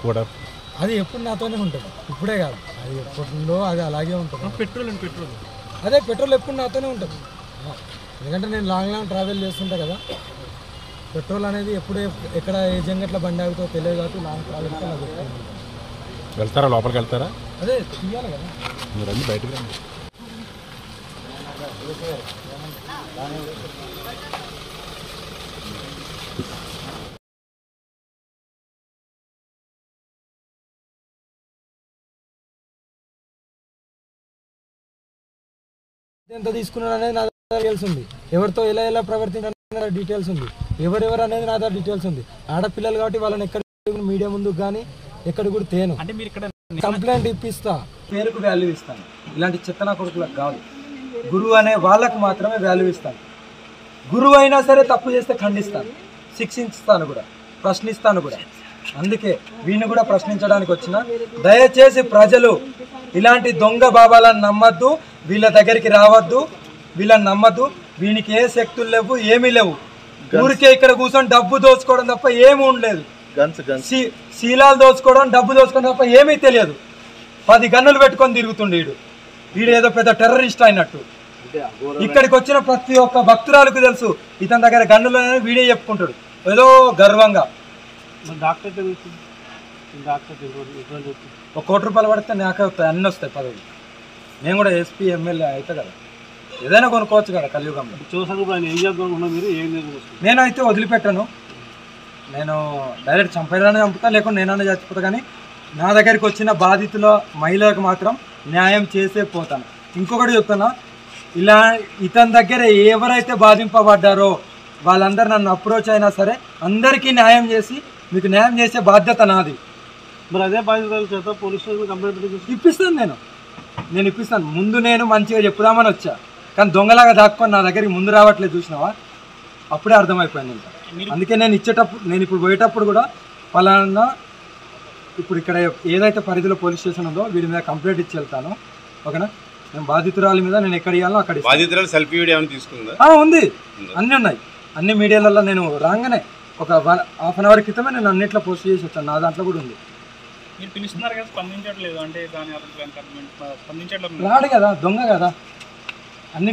కూడా అది ఎప్పుడు నాతోనే ఉంటుంది, ఇప్పుడే కాదు, అది ఎప్పుడుందో అది అలాగే ఉంటుంది. పెట్రోల్ అదే పెట్రోల్ ఎప్పుడు నాతోనే ఉంటుంది, ఎందుకంటే నేను లాంగ్ ట్రావెల్ చేస్తుంటా కదా. పెట్రోల్ అనేది ఎప్పుడు ఎక్కడ ఏ జంగట్ల బండి ఆగుతో తెలియదు కాబట్టి లాంగ్ ట్రావెల్కి నాకు వెళ్తారా, లోపలికి వెళ్తారా? అదే తీయాలి కదా మీరు అన్నీ బయటకు రండి. ఎంత తీసుకున్నాడు అనేది నా దగ్గర డీటెయిల్స్ ఉంది, ఎవరితో ఎలా ప్రవర్తించాలనే డీటెయిల్స్ ఉంది, ఎవరెవరు అనేది నా దగ్గర డీటెయిల్స్ ఉంది. ఆడపిల్లలు కాబట్టి వాళ్ళని ఎక్కడ మీడియా ముందుకు కానీ ఎక్కడ కూడా తేను. అంటే మీరు ఇక్కడ కంప్లైంట్ ఇప్పిస్తా, పేరుకు వాల్యూ ఇస్తాను. ఇలాంటి చెత్తన కొడుకులకు కాదు, గురువు అనే వాళ్ళకు మాత్రమే వాల్యూ ఇస్తాను. గురువు అయినా సరే తప్పు చేస్తే ఖండిస్తాను, శిక్షిస్తాను కూడా, ప్రశ్నిస్తాను కూడా. అందుకే వీడిని కూడా ప్రశ్నించడానికి వచ్చిన. దయచేసి ప్రజలు ఇలాంటి దొంగ బాబాలను నమ్మద్దు, వీళ్ళ దగ్గరికి రావద్దు, వీళ్ళని నమ్మద్దు. వీనికి ఏ శక్తులు లేవు, ఏమీ లేవు. ఊరికే ఇక్కడ కూర్చొని డబ్బు దోచుకోవడం తప్ప ఏమీ ఉండలేదు. శీలాలు దోచుకోవడం, డబ్బు దోచుకోవడం తప్ప ఏమీ తెలియదు. 10 గన్నులు పెట్టుకొని తిరుగుతుండే వీడు ఏదో పెద్ద టెర్రరిస్ట్ అయినట్టు. ఇక్కడికి వచ్చిన ప్రతి ఒక్క భక్తురాలకు తెలుసు ఇతని దగ్గర గన్నులు వీడే చెప్పుకుంటాడు ఏదో గర్వంగా. ₹1 కోటి పడితే నాకే వస్తాయి, అన్నీ వస్తాయి పదవులు. నేను కూడా ఎస్పీ ఎమ్మెల్యే అయితే కదా, ఏదైనా కొనుక్కోవచ్చు కదా కలియుగంలో. నేనైతే వదిలిపెట్టాను, నేను డైరెక్ట్ చంపేదాన్ని చంపుతా, లేకుండా నేనన్నా చచ్చిపోతా. కానీ నా దగ్గరికి వచ్చిన బాధితుల మహిళలకు మాత్రం న్యాయం చేసే పోతాను. ఇంకొకటి చెప్తున్నా, ఇలా ఇతని దగ్గర ఎవరైతే బాధింపబడ్డారో వాళ్ళందరూ నన్ను అప్రోచ్ అయినా సరే అందరికీ న్యాయం చేసి మీకు న్యాయం చేసే బాధ్యత నాది. మరి అదే బాధితుల చేత పోలీస్ స్టేషన్ కంప్లైంట్ ఇప్పిస్తాను, నేను ఇప్పిస్తాను. ముందు నేను మంచిగా చెప్పుదామని వచ్చా, కానీ దొంగలాగా దాక్కొని నా దగ్గరికి ముందు రావట్లేదు, చూసినావా? అప్పుడే అర్థమైపోయింది. ఇంకా అందుకే నేను నేను ఇప్పుడు పోయేటప్పుడు కూడా పలానా ఇప్పుడు ఇక్కడ ఏదైతే పరిధిలో పోలీస్ స్టేషన్ ఉందో వీడి మీద కంప్లైంట్ ఇచ్చి వెళ్తాను, ఓకేనా? నేను బాధితురాలి మీద నేను ఎక్కడ ఇవ్వాలో అక్కడ. సెల్ఫీ వీడియో తీసుకుందా? ఉంది, అన్నీ ఉన్నాయి, అన్ని మీడియాలలో. నేను రాగానే ఒక ½ అన్ అవర్ క్రితమే నేను అన్నిట్లో పోస్ట్ చేసి వచ్చాను, నా దాంట్లో కూడా ఉంది. స్పందించట్లేదు అంటే రాడు కదా, దొంగ కదా, అన్ని